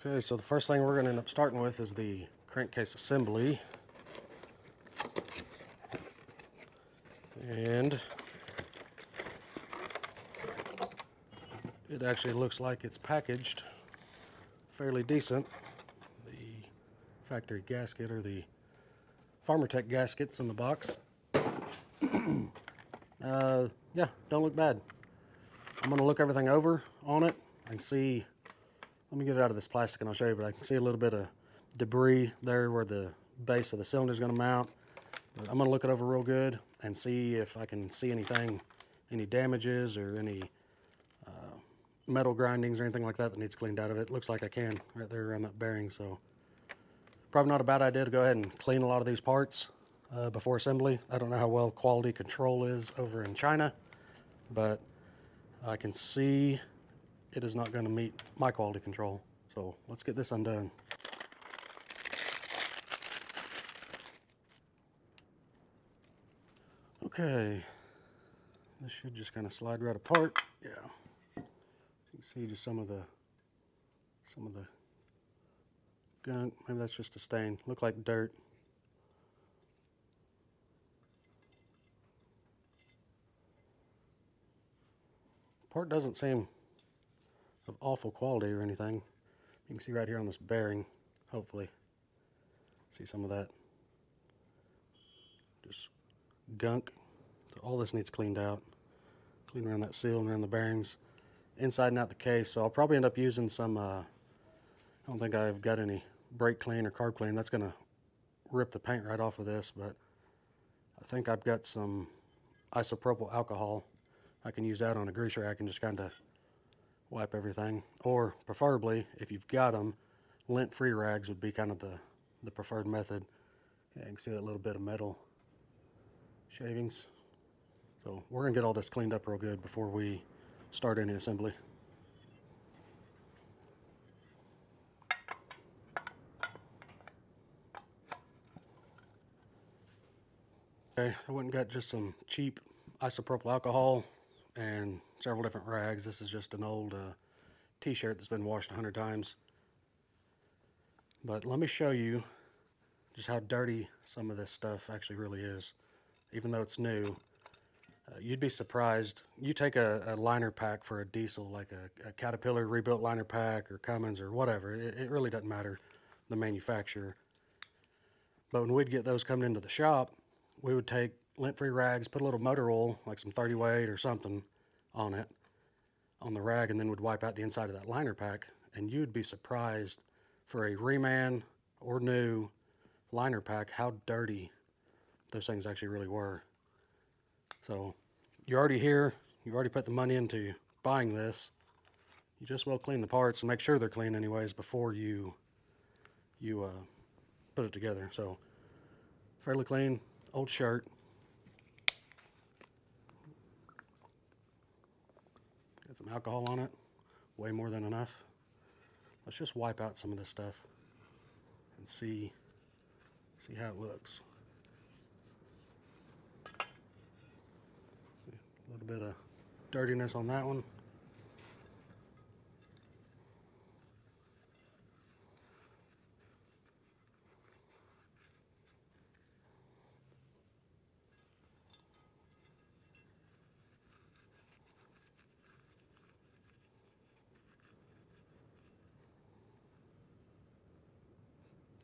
Okay, so the first thing we're going to end up starting with is the crankcase assembly. And it actually looks like it's packaged fairly decent. The factory gasket, or the Farmertec gaskets in the box. Yeah, don't look bad. I'm going to look everything over on it and see. Let me get it out of this plastic and I'll show you, but I can see a little bit of debris there where the base of the cylinder is going to mount. But I'm going to look it over real good and see if I can see anything, any damages or any metal grindings or anything like that that needs cleaned out of it. Looks like I can right there around that bearing, so probably not a bad idea to go ahead and clean a lot of these parts before assembly. I don't know how well quality control is over in China, but I can see it is not going to meet my quality control. So let's get this undone. Okay, this should just kind of slide right apart. Yeah, you can see just some of the gunk. Maybe that's just a stain. Look like dirt. Part doesn't seem of awful quality or anything. You can see right here on this bearing, hopefully, see some of that just gunk. So all this needs cleaned out. Clean around that seal and around the bearings, inside and out the case. So I'll probably end up using some, I don't think I've got any brake clean or carb clean. That's gonna rip the paint right off of this, but I think I've got some isopropyl alcohol. I can use that on a grease rack and just kind of wipe everything. Or preferably, if you've got them, lint-free rags would be kind of the preferred method. Yeah, you can see that little bit of metal shavings. So we're gonna get all this cleaned up real good before we start any assembly. Okay, I went and got just some cheap isopropyl alcohol and several different rags. This is just an old t-shirt that's been washed 100 times. But let me show you just how dirty some of this stuff actually really is. Even though it's new, you'd be surprised. You take a liner pack for a diesel, like a Caterpillar rebuilt liner pack or Cummins or whatever. It really doesn't matter the manufacturer. But when we'd get those coming into the shop, we would take lint-free rags, put a little motor oil, like some 30 weight or something, on it, on the rag, and then would wipe out the inside of that liner pack. And you'd be surprised for a reman or new liner pack how dirty those things actually really were. So you're already here, you've already put the money into buying this. You just well clean the parts and make sure they're clean anyways before you put it together. So fairly clean, old shirt. Got some alcohol on it, way more than enough. Let's just wipe out some of this stuff and see how it looks. A little bit of dirtiness on that one.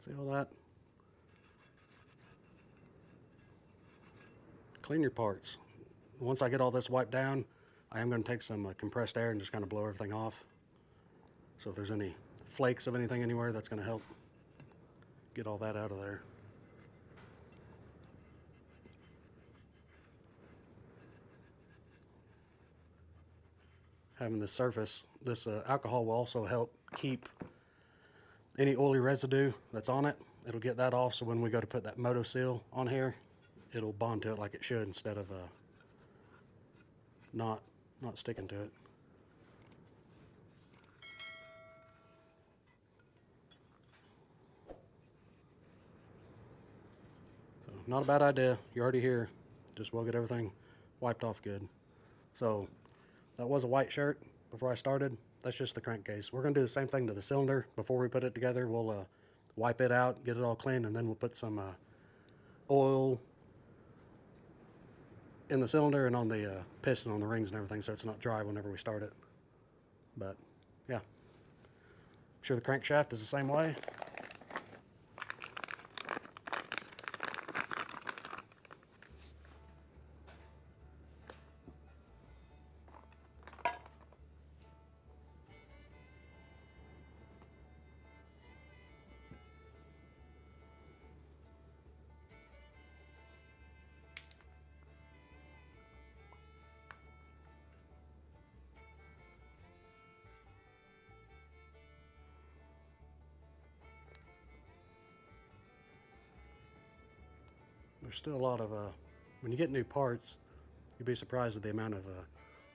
See all that? Clean your parts. Once I get all this wiped down, I am going to take some compressed air and just kind of blow everything off. So if there's any flakes of anything anywhere, that's going to help get all that out of there. Having this surface, this alcohol will also help keep any oily residue that's on it. It'll get that off, so when we go to put that moto seal on here, it'll bond to it like it should instead of not sticking to it. So not a bad idea. You're already here. Just well get everything wiped off good. So that was a white shirt before I started. that's just the crankcase. We're going to do the same thing to the cylinder. Before we put it together, we'll wipe it out, get it all clean, and then we'll put some oil in the cylinder and on the piston on the rings and everything, so it's not dry whenever we start it. But yeah, I'm sure the crankshaft is the same way. There's still a lot of, when you get new parts, you'd be surprised at the amount of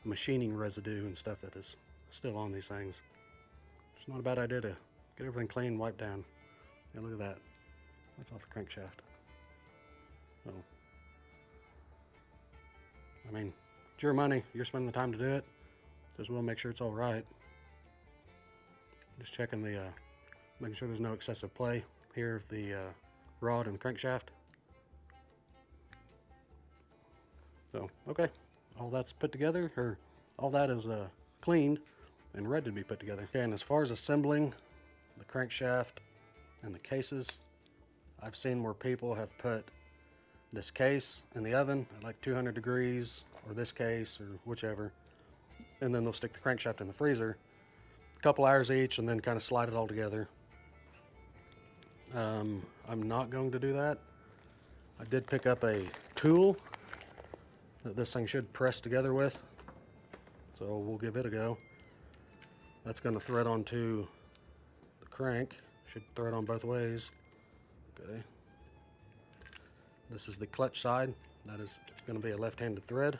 machining residue and stuff that is still on these things. It's not a bad idea to get everything clean, wiped down. Yeah, look at that. That's off the crankshaft. So, I mean, it's your money. You're spending the time to do it. Just we'll make sure it's all right. Just checking the, making sure there's no excessive play here of the rod and the crankshaft. So, okay, all that's put together, or all that is cleaned and ready to be put together. Okay, and as far as assembling the crankshaft and the cases, I've seen where people have put this case in the oven at like 200 degrees, or this case, or whichever, and then they'll stick the crankshaft in the freezer, a couple hours each, and then kind of slide it all together. I'm not going to do that. I did pick up a tool that this thing should press together with, so we'll give it a go. That's going to thread onto the crank. Should thread on both ways. Okay. This is the clutch side. That is going to be a left-handed thread.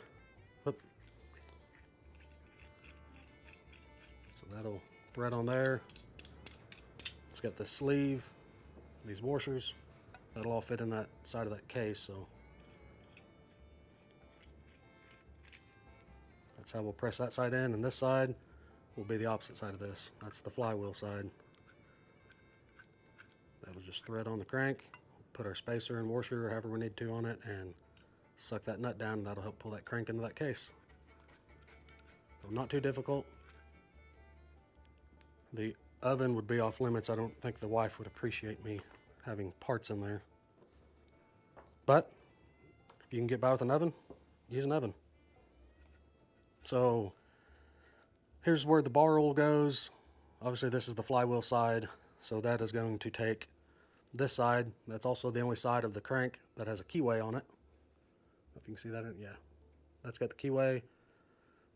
Whoop. So that'll thread on there. It's got the sleeve, these washers. That'll all fit in that side of that case. So that's how we'll press that side in, and this side will be the opposite side of this. That's the flywheel side. That'll just thread on the crank, put our spacer and washer or however we need to on it, and suck that nut down, and that'll help pull that crank into that case. So not too difficult. The oven would be off limits. I don't think the wife would appreciate me having parts in there. But if you can get by with an oven, use an oven. So here's where the bar roll goes. Obviously this is the flywheel side, so that is going to take this side. That's also the only side of the crank that has a keyway on it. If you can see that, yeah. That's got the keyway.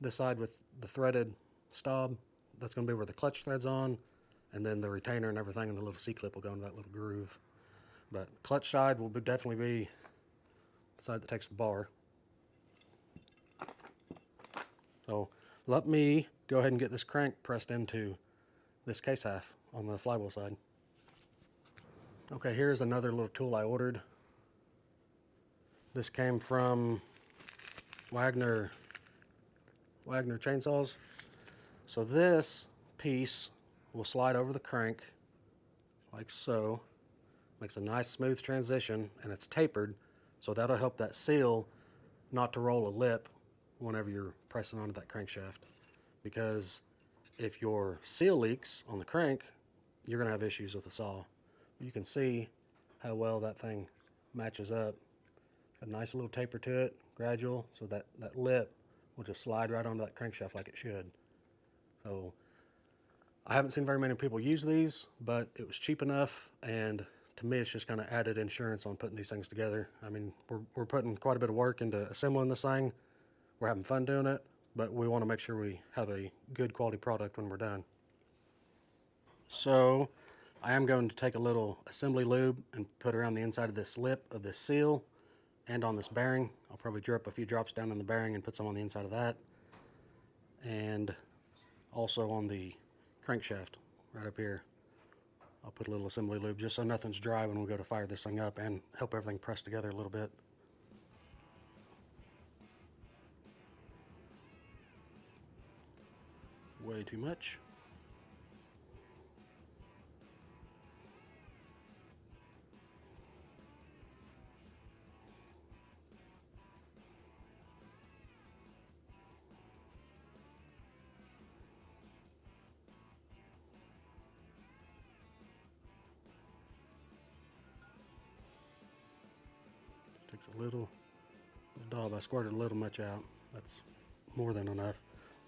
This side with the threaded stub, that's going to be where the clutch thread's on, and then the retainer and everything, and the little C-clip will go into that little groove. But clutch side will definitely be the side that takes the bar. So let me go ahead and get this crank pressed into this case half on the flywheel side. Okay, here's another little tool I ordered. This came from Wagner chainsaws. So this piece will slide over the crank like so. Makes a nice smooth transition, and it's tapered, so that'll help that seal not to roll a lip whenever you're pressing onto that crankshaft. Because if your seal leaks on the crank, you're gonna have issues with the saw. You can see how well that thing matches up. A nice little taper to it, gradual, so that lip will just slide right onto that crankshaft like it should. So I haven't seen very many people use these, but it was cheap enough, and to me it's just kind of added insurance on putting these things together. I mean, we're putting quite a bit of work into assembling this thing. We're having fun doing it, but we want to make sure we have a good quality product when we're done. So I am going to take a little assembly lube and put around the inside of this lip of this seal and on this bearing. I'll probably drip a few drops down on the bearing and put some on the inside of that, and also on the crankshaft right up here. I'll put a little assembly lube just so nothing's dry when we go to fire this thing up, and help everything press together a little bit. Way way too much. Takes a little daub. I squirted a little much out. That's more than enough.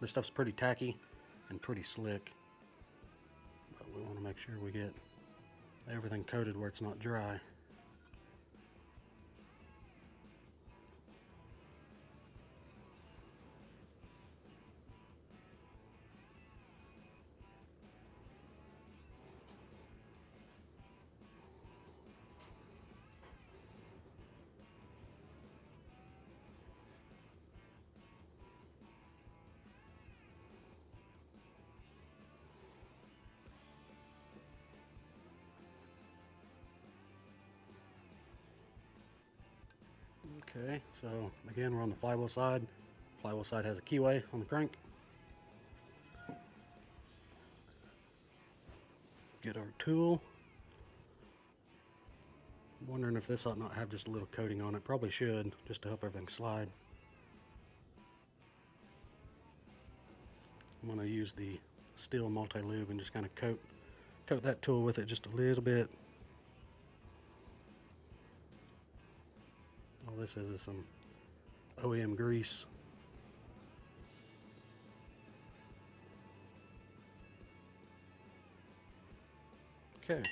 This stuff's pretty tacky and pretty slick, but we want to make sure we get everything coated where it's not dry. Okay, so again, we're on the flywheel side. Flywheel side has a keyway on the crank. Get our tool. I'm wondering if this ought not have just a little coating on it. Probably should, just to help everything slide. I'm going to use the Stihl multi-lube and just kind of coat that tool with it just a little bit. All this is some OEM grease. Okay,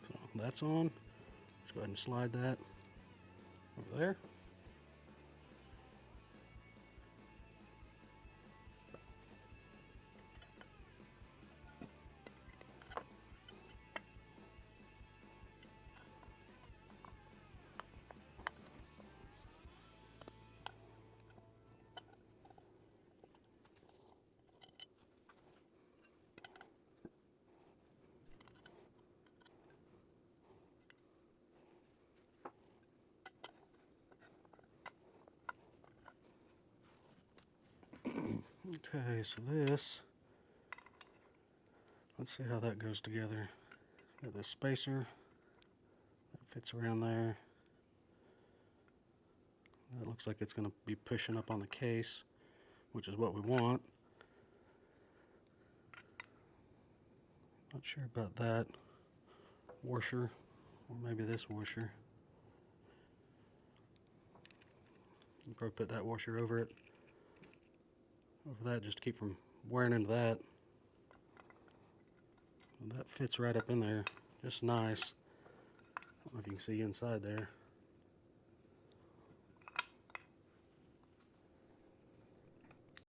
so that's on. Let's go ahead and slide that over there. Okay, so this, let's see how that goes together. Got this spacer that fits around there. That looks like it's going to be pushing up on the case, which is what we want. Not sure about that washer, or maybe this washer. You probably put that washer over it. Over that, just to keep from wearing into that. And that fits right up in there, just nice. I don't know if you can see inside there.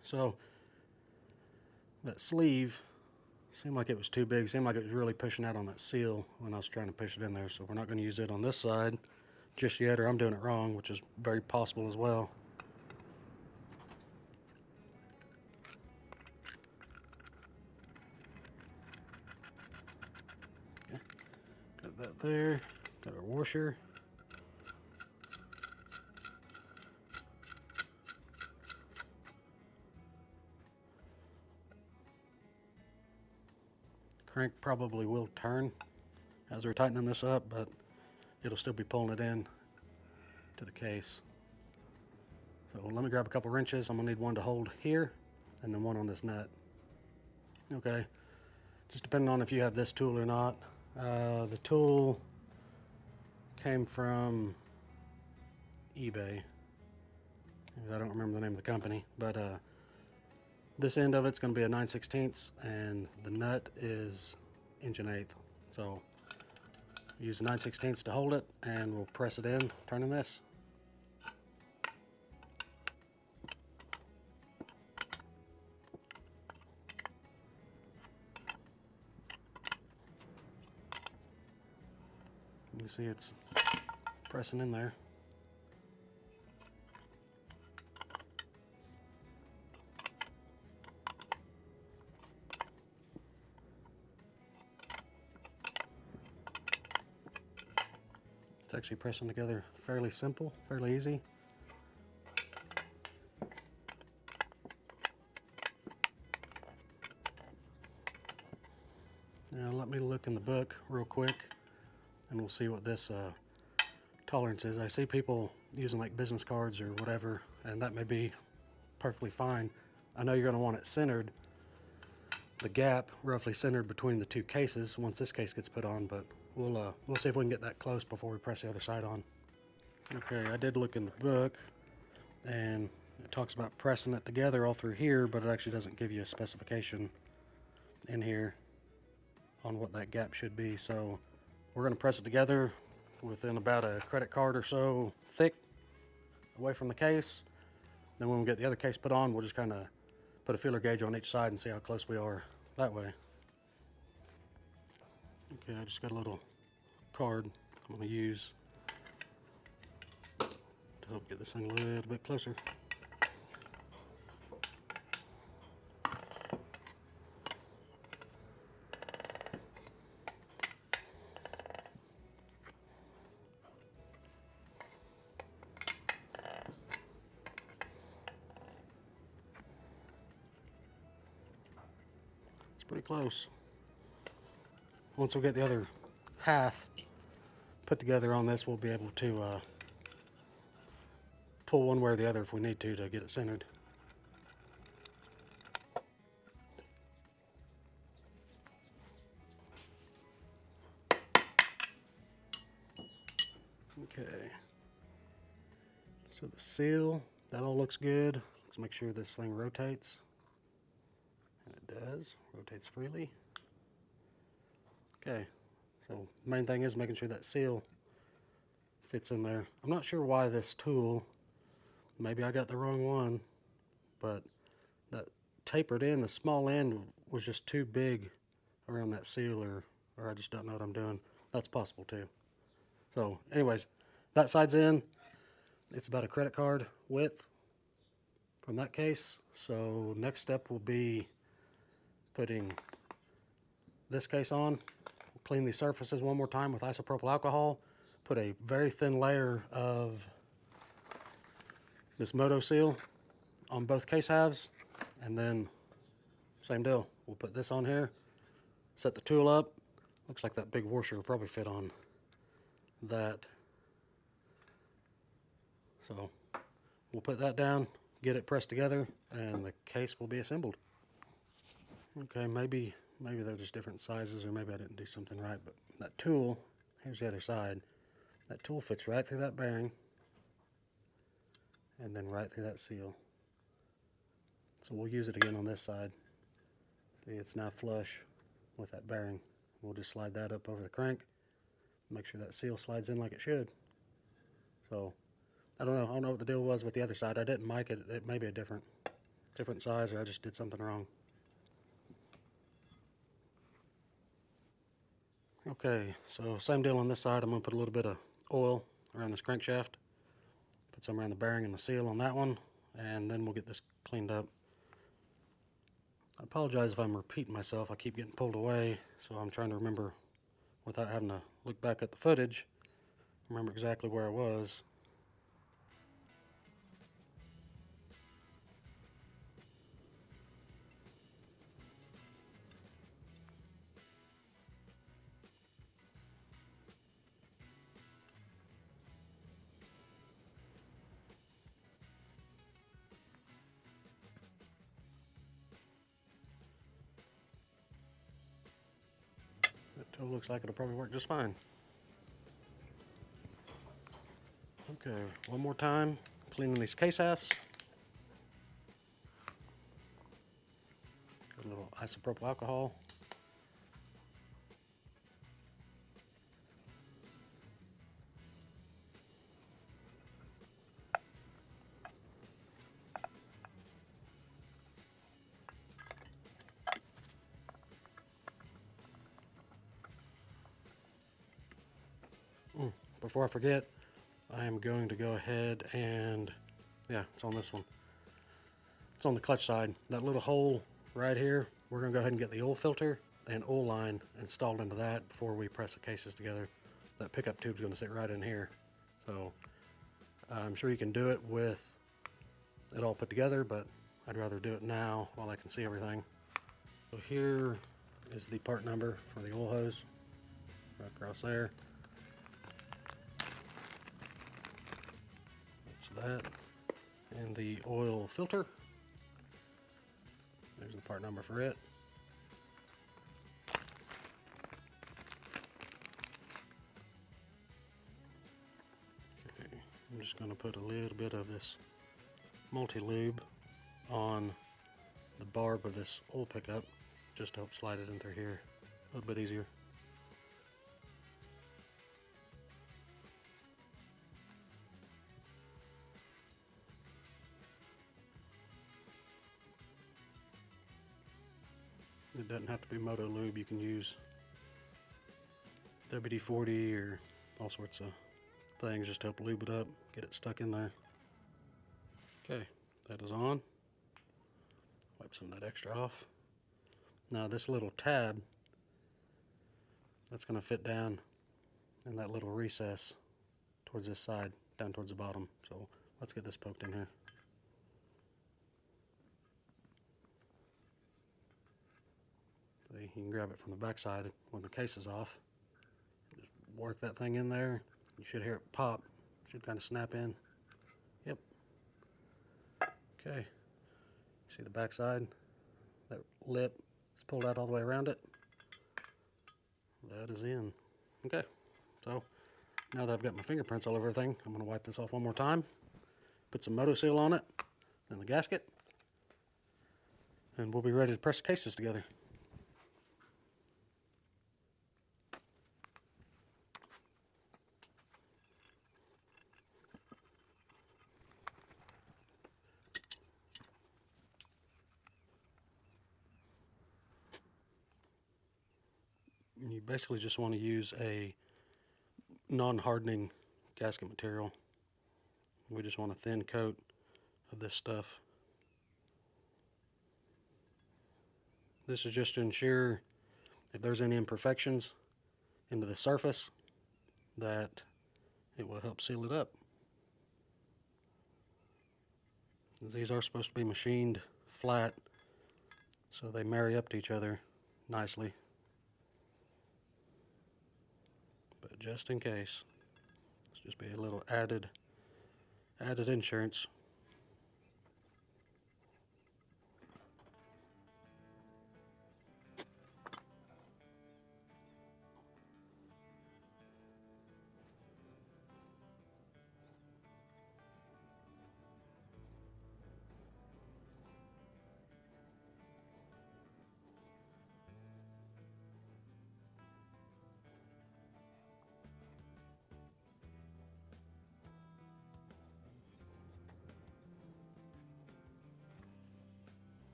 So that sleeve seemed like it was too big. Seemed like it was really pushing out on that seal when I was trying to push it in there. So we're not going to use it on this side just yet, or I'm doing it wrong, which is very possible as well. Got that there. Got our washer. Crank probably will turn as we're tightening this up, but it'll still be pulling it in to the case. So let me grab a couple wrenches. I'm gonna need one to hold here and then one on this nut. Okay, just depending on if you have this tool or not. The tool came from eBay. I don't remember the name of the company, but this end of it's going to be a 9/16 and the nut is 1 1/8. So use 9/16 to hold it, and we'll press it in, turning this. You can see it's pressing in there. It's actually pressing together fairly simple, fairly easy. Now let me look in the book real quick and we'll see what this tolerance is. I see people using like business cards or whatever, and that may be perfectly fine. I know you're going to want it centered, the gap roughly centered between the two cases once this case gets put on, but we'll see if we can get that close before we press the other side on. Okay, I did look in the book and it talks about pressing it together all through here, but it actually doesn't give you a specification in here on what that gap should be. So we're going to press it together within about a credit card or so thick away from the case. Then when we get the other case put on, we'll just kind of put a feeler gauge on each side and see how close we are that way. Okay, I just got a little card I'm going to use to help get this thing a little bit closer. It's pretty close. Once we get the other half put together on this, we'll be able to pull one way or the other if we need to get it centered. Okay, so the seal, that all looks good. Let's make sure this thing rotates. And it does, rotates freely. Okay, so main thing is making sure that seal fits in there. I'm not sure why this tool, maybe I got the wrong one, but that tapered in, the small end was just too big around that seal, or I just don't know what I'm doing. That's possible too. So anyways, that side's in. It's about a credit card width from that case. So next step will be putting this case on. We'll clean these surfaces one more time with isopropyl alcohol. Put a very thin layer of this Moto seal on both case halves, and then same deal. We'll put this on here, set the tool up. Looks like that big washer will probably fit on that. So we'll put that down, get it pressed together, and the case will be assembled. Okay, maybe they're just different sizes, or maybe I didn't do something right, but that tool, here's the other side. That tool fits right through that bearing and then right through that seal. So we'll use it again on this side. See, it's now flush with that bearing. We'll just slide that up over the crank, make sure that seal slides in like it should. So I don't know what the deal was with the other side. I didn't mic it. It may be a different size, or I just did something wrong. Okay, so same deal on this side. I'm going to put a little bit of oil around this crankshaft, put some around the bearing and the seal on that one, and then we'll get this cleaned up. I apologize if I'm repeating myself. I keep getting pulled away, so I'm trying to remember without having to look back at the footage, remember exactly where I was. That tool looks like it'll probably work just fine. Okay, one more time, cleaning these case halves. Got a little isopropyl alcohol. Before I forget, I am going to go ahead and, yeah, it's on this one. It's on the clutch side. That little hole right here, we're going to go ahead and get the oil filter and oil line installed into that before we press the cases together. That pickup tube is going to sit right in here. So I'm sure you can do it with it all put together, but I'd rather do it now while I can see everything. So here is the part number for the oil hose, right across there. That's that. And the oil filter, there's the part number for it. Okay, I'm just going to put a little bit of this multi-lube on the barb of this oil pickup just to help slide it in through here a little bit easier. It doesn't have to be Moto Lube. You can use WD-40 or all sorts of things just to help lube it up, get it stuck in there. Okay, that is on. Wipe some of that extra off. Now this little tab, that's going to fit down in that little recess towards this side, down towards the bottom. So let's get this poked in here. See, you can grab it from the back side when the case is off. Just work that thing in there. You should hear it pop. Should kind of snap in. Yep. Okay. See the back side? That lip is pulled out all the way around it. That is in. Okay. So now that I've got my fingerprints all over everything, I'm going to wipe this off one more time. Put some Moto Seal on it, then the gasket, and we'll be ready to press the cases together. You basically just want to use a non-hardening gasket material. We just want a thin coat of this stuff. This is just to ensure if there's any imperfections into the surface that it will help seal it up. These are supposed to be machined flat so they marry up to each other nicely. But just in case, let's just be a little added insurance.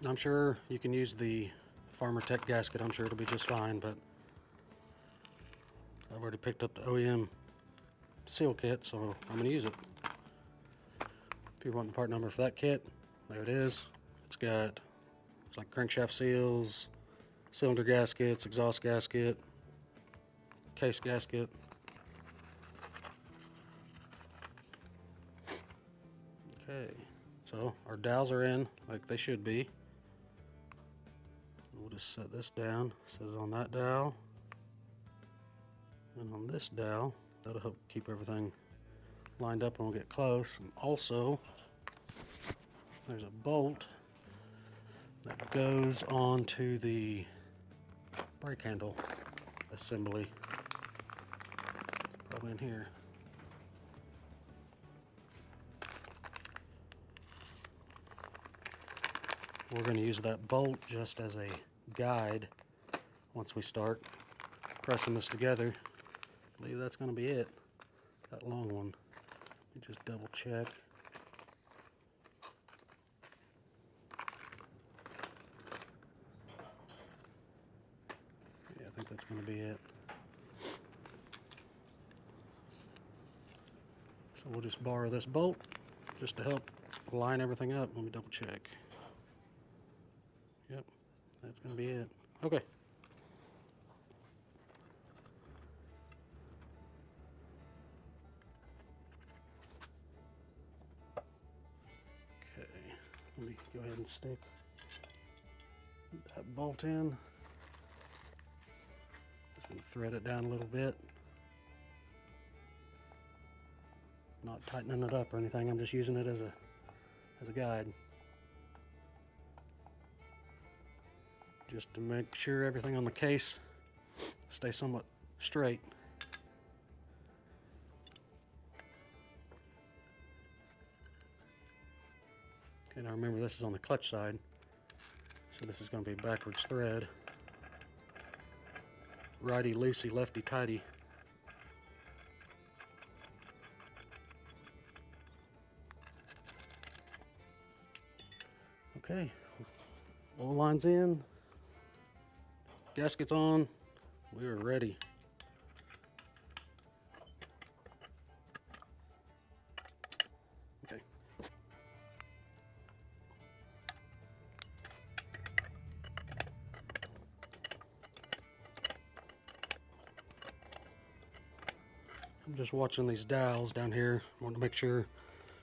I'm sure you can use the Farmertec gasket. I'm sure it'll be just fine, but I've already picked up the OEM seal kit, so I'm going to use it. If you want the part number for that kit, there it is. It's like crankshaft seals, cylinder gaskets, exhaust gasket, case gasket. Okay, so our dowels are in like they should be. We'll just set this down, set it on that dowel, and on this dowel. That'll help keep everything lined up when we get close. And also, there's a bolt that goes onto the brake handle assembly. Probably in here. We're going to use that bolt just as a guide once we start pressing this together. I believe that's going to be it. That long one. Let me just double check. Yeah, I think that's going to be it. So we'll just borrow this bolt just to help line everything up. Let me double check. Yep, that's going to be it. Okay. Okay, let me Go ahead and stick that bolt in. Just going to thread it down a little bit. Not tightening it up or anything, I'm just using it as a guide. Just to make sure everything on the case stays somewhat straight. Okay, now remember this is on the clutch side, so this is going to be backwards thread. Righty loosey, lefty tighty. Okay, all lines in, gaskets on, we are ready. Okay. I'm just watching these dowels down here. I want to make sure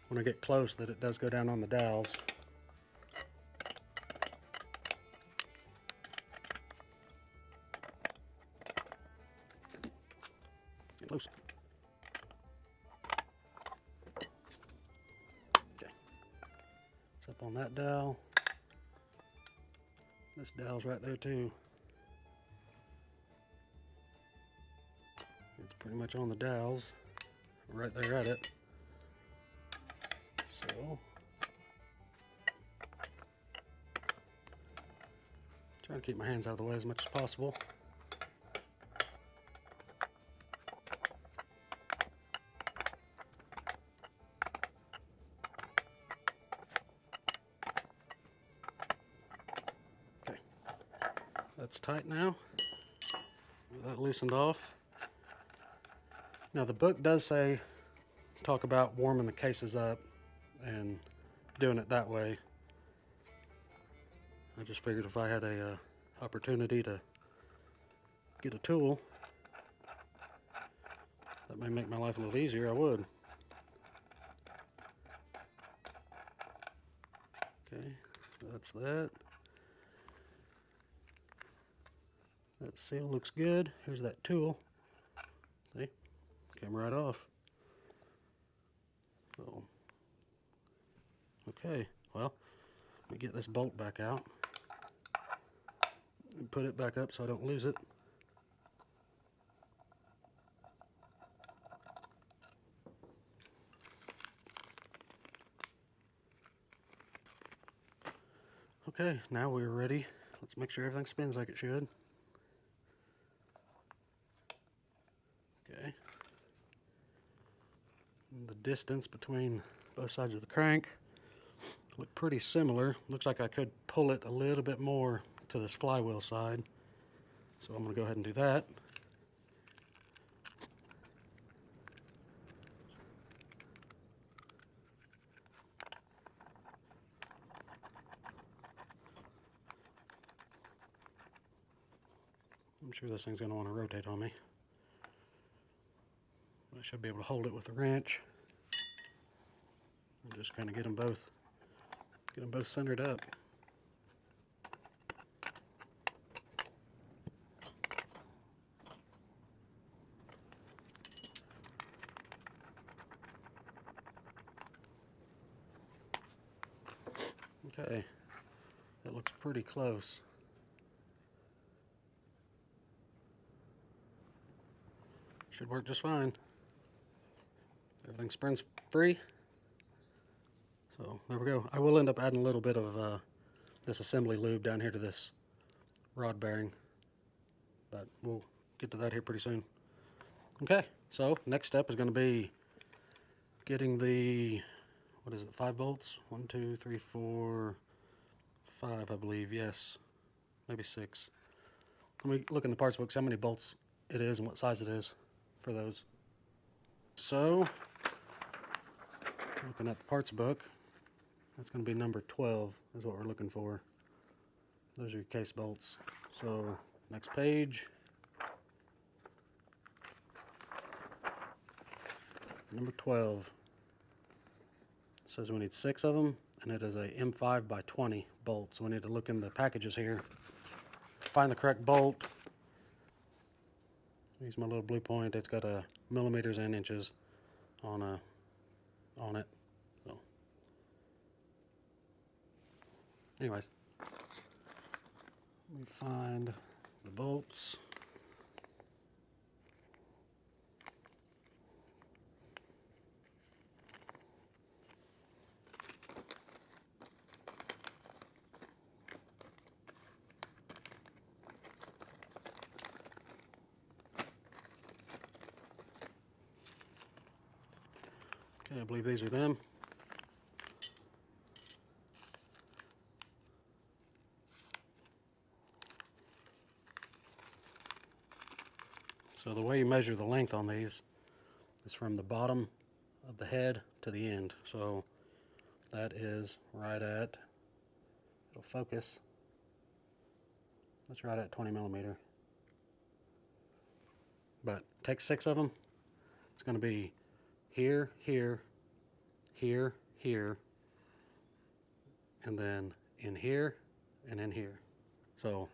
when I get close that it does go down on the dowels. Get loose. Okay. It's up on that dowel. This dowel's right there too. It's pretty much on the dowels, right there at it. So, trying to keep my hands out of the way as much as possible. Okay, that's tight now. Get that loosened off. Now the book does talk about warming the cases up and doing it that way. I just figured if I had a opportunity to get a tool that may make my life a little easier, I would. Okay, that's that. That seal looks good. Here's that tool. See? Came right off. So, okay, well, let me get this bolt back out and put it back up so I don't lose it. Okay, now we're ready. Let's make sure everything spins like it should. Okay. The distance between both sides of the crank look pretty similar. Looks like I could pull it a little bit more to this flywheel side, so I'm going to go ahead and do that. I'm sure this thing's going to want to rotate on me. I should be able to hold it with the wrench and just kind of get them both centered up. Okay, that looks pretty close. Should work just fine. Everything springs free. So there we go. I will end up adding a little bit of this assembly lube down here to this rod bearing, but we'll get to that here pretty soon. Okay, so next step is going to be getting the, what is it, 5 bolts? 1, 2, 3, 4, 5, I believe. Yes, maybe 6. Let me look in the parts book, see how many bolts it is and what size it is for those. So, looking at the parts book, that's going to be number 12 is what we're looking for. Those are your case bolts. So, next page. Number 12. It says we need 6 of them, and it is a M5 by 20 bolt. So we need to look in the packages here, find the correct bolt. Use my little blue point. It's got a millimeters and inches on it. So, anyways, let me find the bolts. Okay, I believe these are them. So the way you measure the length on these is from the bottom of the head to the end. So that is right at, it'll focus, that's right at 20 millimeter. But take 6 of them. It's going to be here, here, here, here, and then in here and in here. So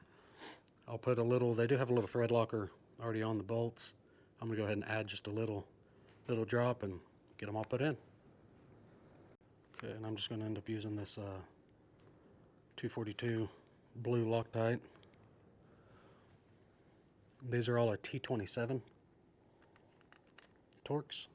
I'll put a little, they do have a little thread locker already on the bolts. I'm going to go ahead and add just a little drop and get them all put in. Okay, and I'm just going to end up using this 242 blue Loctite. These are all a T27 Torx.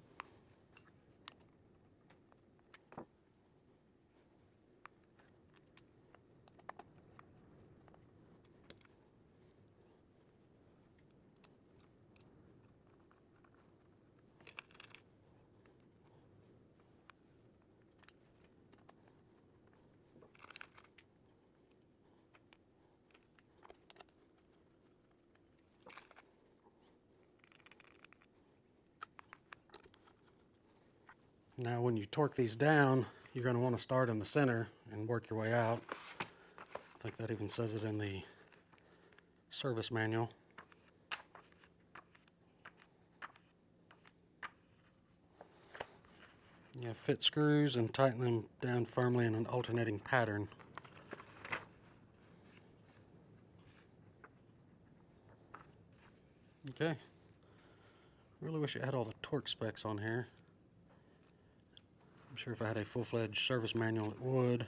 Now when you torque these down, you're going to want to start in the center and work your way out. I think that even says it in the service manual. Yeah, fit screws and tighten them down firmly in an alternating pattern. Okay. Really wish it had all the torque specs on here. I'm sure if I had a full-fledged service manual it would.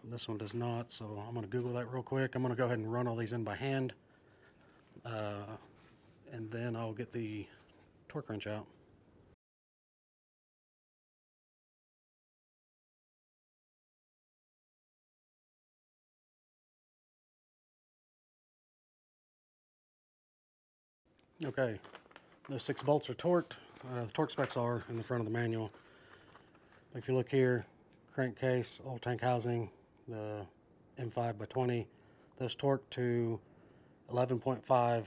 This one does not, so I'm going to Google that real quick. I'm going to go ahead and run all these in by hand. And then I'll get the torque wrench out. Okay, those 6 bolts are torqued. The torque specs are in the front of the manual. If you look here, crankcase, old tank housing, the M5 by 20, those torque to 11.5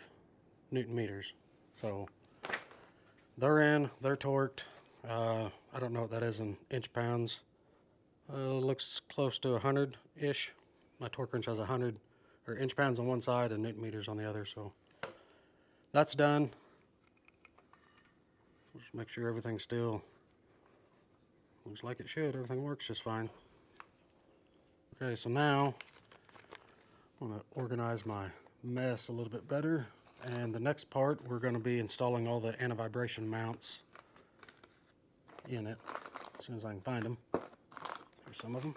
Newton meters. So they're in, they're torqued. I don't know what that is in inch pounds. Looks close to 100-ish. My torque wrench has 100 or inch pounds on one side and Newton meters on the other. So that's done. Just make sure everything still looks like it should. Everything works just fine. Okay, so now I'm going to organize my mess a little bit better. And the next part, we're going to be installing all the anti-vibration mounts in it as soon as I can find them. Here's some of them.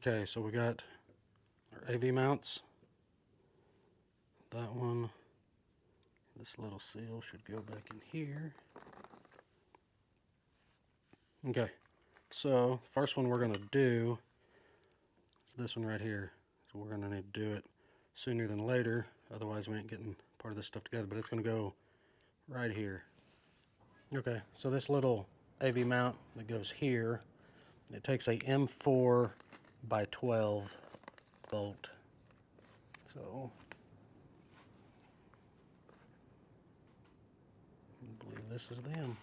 Okay, so we got our AV mounts. That one, this little seal should go back in here. Okay, so first one we're going to do is this one right here. So we're going to need to do it sooner than later, otherwise we ain't getting part of this stuff together, but it's going to go right here. Okay, so this little AV mount that goes here, it takes a M4 by 12 bolt. So I believe this is them.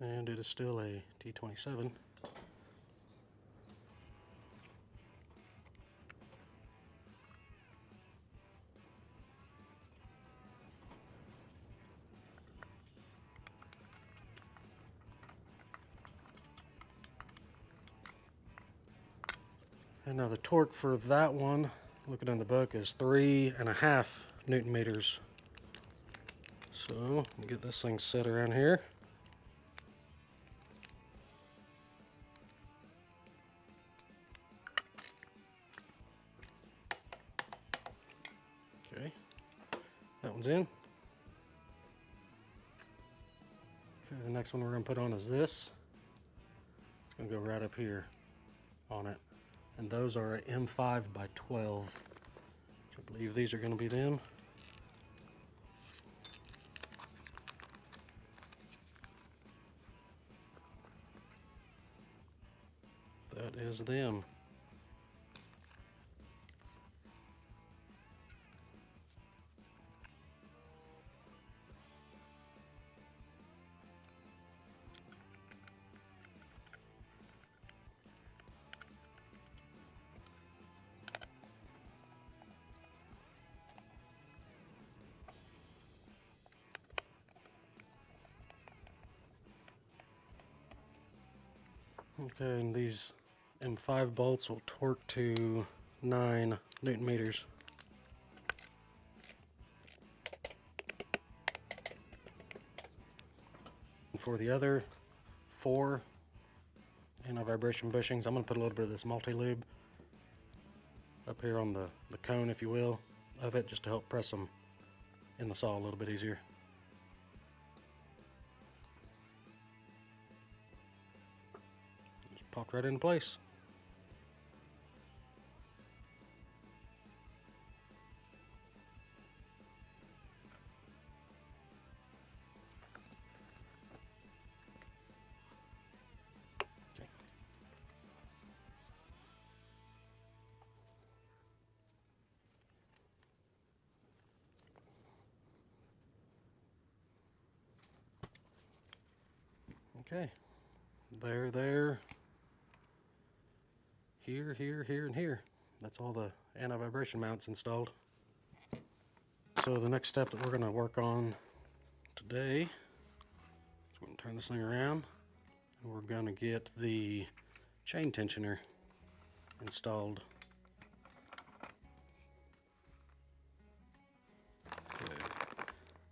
and it is still a T27. And now the torque for that one, looking in the book, is 3.5 Newton meters. So we'll get this thing set around here. Okay, that one's in. Okay, the next one we're going to put on is this. It's going to go right up here on it. And those are a M5 by 12. I believe these are going to be them. That is them. Okay, and these M5 bolts will torque to 9 Newton meters. And for the other 4 anti-vibration bushings, I'm going to put a little bit of this multi-lube up here on the cone, if you will, of it, just to help press them in the saw a little bit easier. Just popped right into place. Okay, there, here, and here. That's all the anti-vibration mounts installed. So the next step that we're going to work on today is we're going to turn this thing around, and we're going to get the chain tensioner installed. Okay,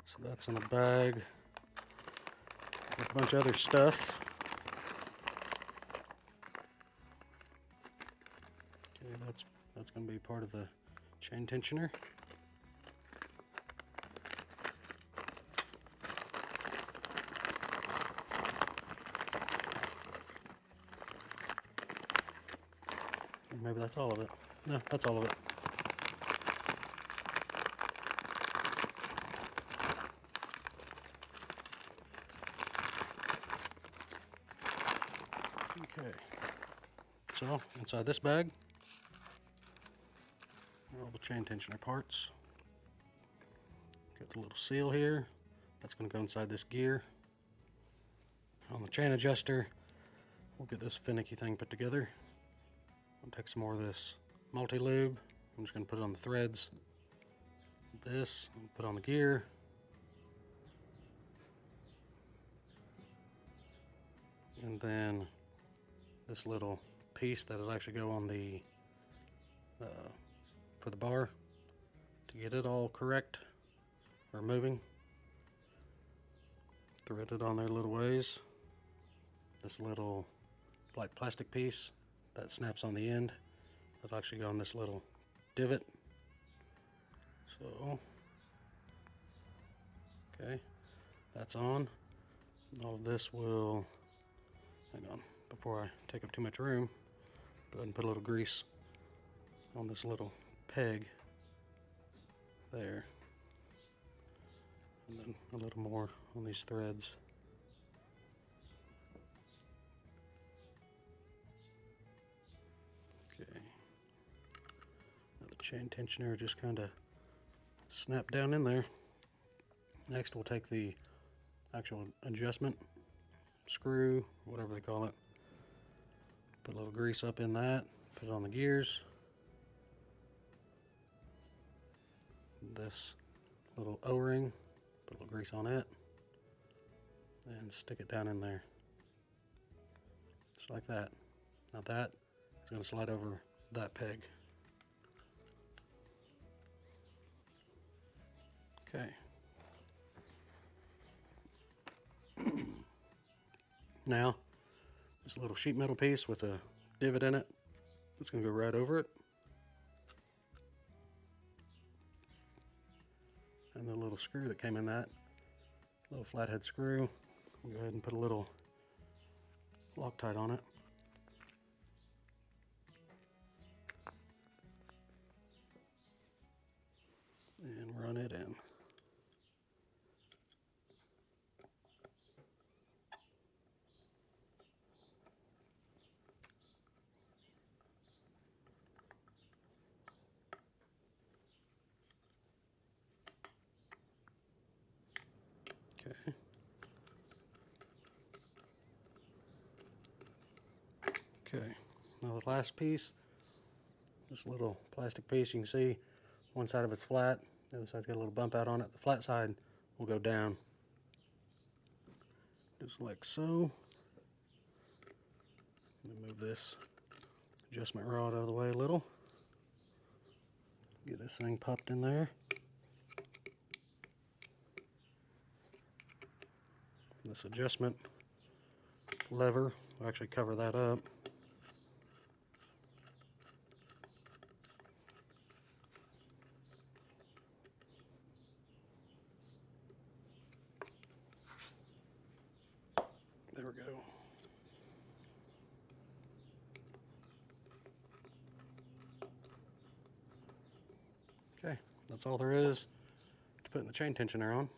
so that's in a bag with a bunch of other stuff. Okay, that's going to be part of the chain tensioner. Maybe that's all of it. No, that's all of it. Okay, so inside this bag are all the chain tensioner parts. Got the little seal here. That's going to go inside this gear. On the chain adjuster, we'll get this finicky thing put together. I'll take some more of this multi-lube. I'm just going to put it on the threads. This, put on the gear. And then this little piece that'll actually go on the for the bar to get it all correct or moving. Thread it on there little ways. This little like plastic piece that snaps on the end, that'll actually go on this little divot. So, okay, that's on. All of this will, hang on, before I take up too much room, go ahead and put a little grease on this little peg there. And then a little more on these threads. Okay. Now the chain tensioner just kind of snap down in there. Next we'll take the actual adjustment screw, whatever they call it. Put a little grease up in that, put it on the gears. This little O-ring, put a little grease on it, and stick it down in there. Just like that. Now that is going to slide over that peg. Okay. Now, this little sheet metal piece with a divot in it, it's going to go right over it. And the little screw that came in that, little flathead screw, we'll go ahead and put a little Loctite on it. And run it in. Okay. Okay, now the last piece, this little plastic piece, you can see one side of it's flat, the other side's got a little bump out on it. The flat side will go down, just like so. Let me move this adjustment rod out of the way a little. Get this thing popped in there. This adjustment lever will actually cover that up. There we go. Okay, that's all there is to putting the chain tensioner on.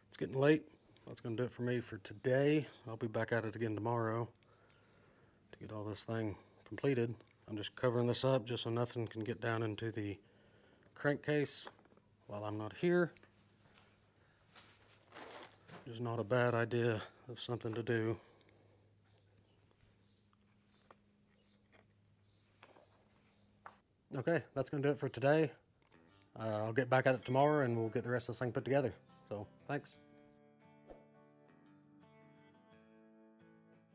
It's getting late. That's going to do it for me for today. I'll be back at it again tomorrow to get all this thing completed. I'm just covering this up just so nothing can get down into the crankcase while I'm not here. It's not a bad idea of something to do. Okay, that's going to do it for today. I'll get back at it tomorrow and we'll get the rest of this thing put together. So, thanks.